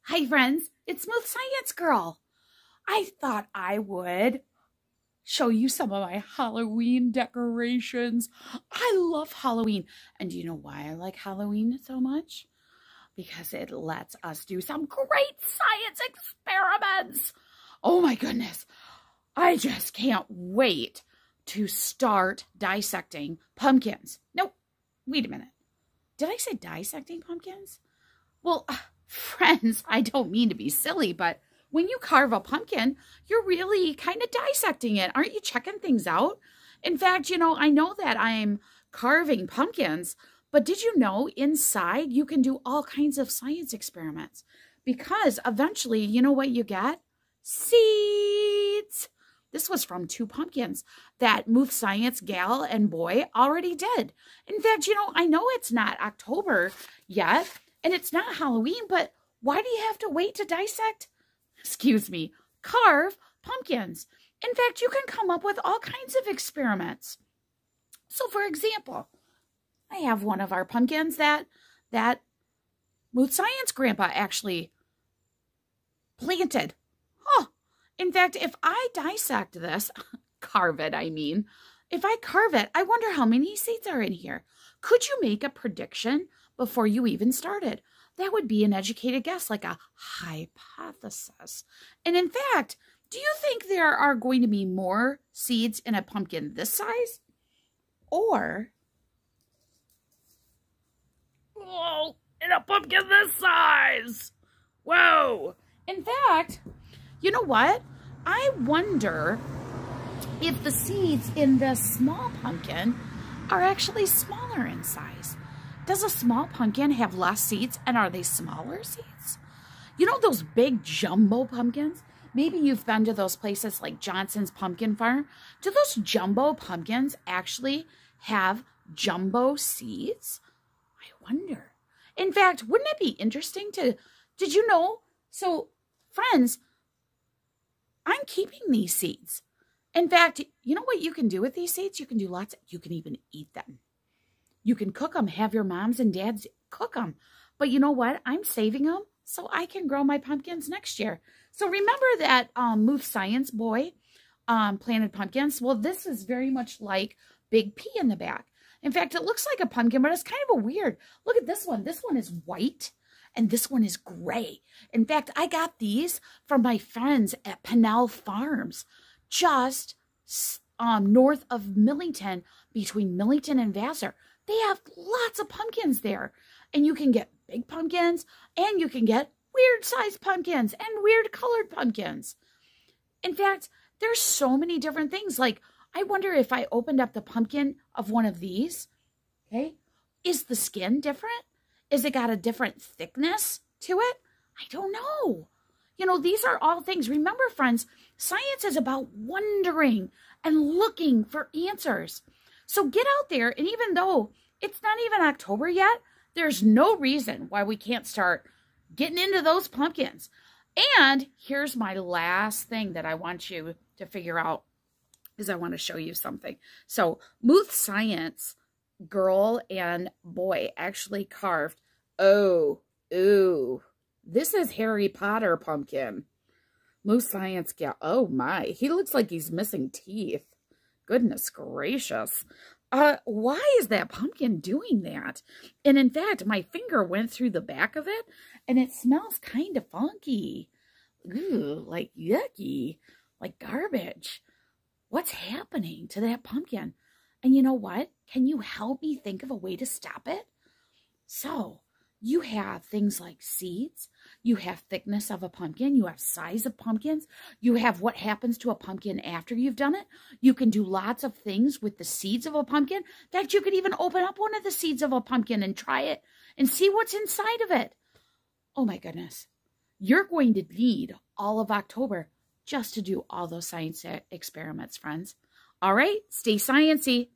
Hi friends, it's Smooth Science Girl. I thought I would show you some of my Halloween decorations. I love Halloween. And do you know why I like Halloween so much? Because it lets us do some great science experiments. Oh my goodness. I just can't wait to start dissecting pumpkins. Nope, wait a minute. Did I say dissecting pumpkins? Well, friends, I don't mean to be silly, but when you carve a pumpkin, you're really kind of dissecting it. Aren't you checking things out? In fact, I know that I'm carving pumpkins, but did you know inside you can do all kinds of science experiments? Because eventually, you know what you get? Seeds. This was from 2 pumpkins that Smooth Science gal and boy already did. In fact, I know it's not October yet, and it's not Halloween, but why do you have to wait to carve pumpkins? In fact, you can come up with all kinds of experiments. So, for example, I have one of our pumpkins that Smooth Science Grandpa actually planted. In fact, if I dissect this, carve it, if I carve it, I wonder how many seeds are in here. Could you make a prediction before you even started? That would be an educated guess, like a hypothesis. And in fact, do you think there are going to be more seeds in a pumpkin this size? Or, whoa, in a pumpkin this size? Whoa. In fact, you know what? I wonder if the seeds in this small pumpkin are actually smaller in size. Does a small pumpkin have less seeds, and are they smaller seeds? You know those big jumbo pumpkins? Maybe you've been to those places like Johnson's Pumpkin Farm. Do those jumbo pumpkins actually have jumbo seeds? I wonder. In fact, wouldn't it be interesting did you know? So, friends, I'm keeping these seeds. In fact, you know what you can do with these seeds? You can do you can even eat them. You can cook them, have your moms and dads cook them. But you know what? I'm saving them so I can grow my pumpkins next year. So remember that Smooth Science boy planted pumpkins? Well, this is very much like Big P in the back. In fact, it looks like a pumpkin, but it's kind of a weird. Look at this one. This one is white. And this one is gray. In fact, I got these from my friends at Pennell Farms, just north of Millington, between Millington and Vassar. They have lots of pumpkins there. And you can get big pumpkins, and you can get weird-sized pumpkins and weird-colored pumpkins. In fact, there's so many different things. Like, I wonder if I opened up the pumpkin of one of these, okay, is the skin different? Is it got a different thickness to it? I don't know. These are all things. Remember, friends, science is about wondering and looking for answers. So get out there, and even though it's not even October yet, there's no reason why we can't start getting into those pumpkins. And here's my last thing that I want you to figure out, is I want to show you something. So Smooth Science girl and boy actually carved, this is Harry Potter pumpkin. Smooth Science gal, oh my, he looks like he's missing teeth. Goodness gracious. Why is that pumpkin doing that? And in fact, my finger went through the back of it, and it smells kind of funky. Ooh, like yucky, like garbage. What's happening to that pumpkin? And you know what? Can you help me think of a way to stop it? So, you have things like seeds, you have thickness of a pumpkin, you have size of pumpkins, you have what happens to a pumpkin after you've done it. You can do lots of things with the seeds of a pumpkin. In fact, you could even open up one of the seeds of a pumpkin and try it and see what's inside of it. Oh my goodness. You're going to need all of October just to do all those science experiments, friends. All right, stay sciencey.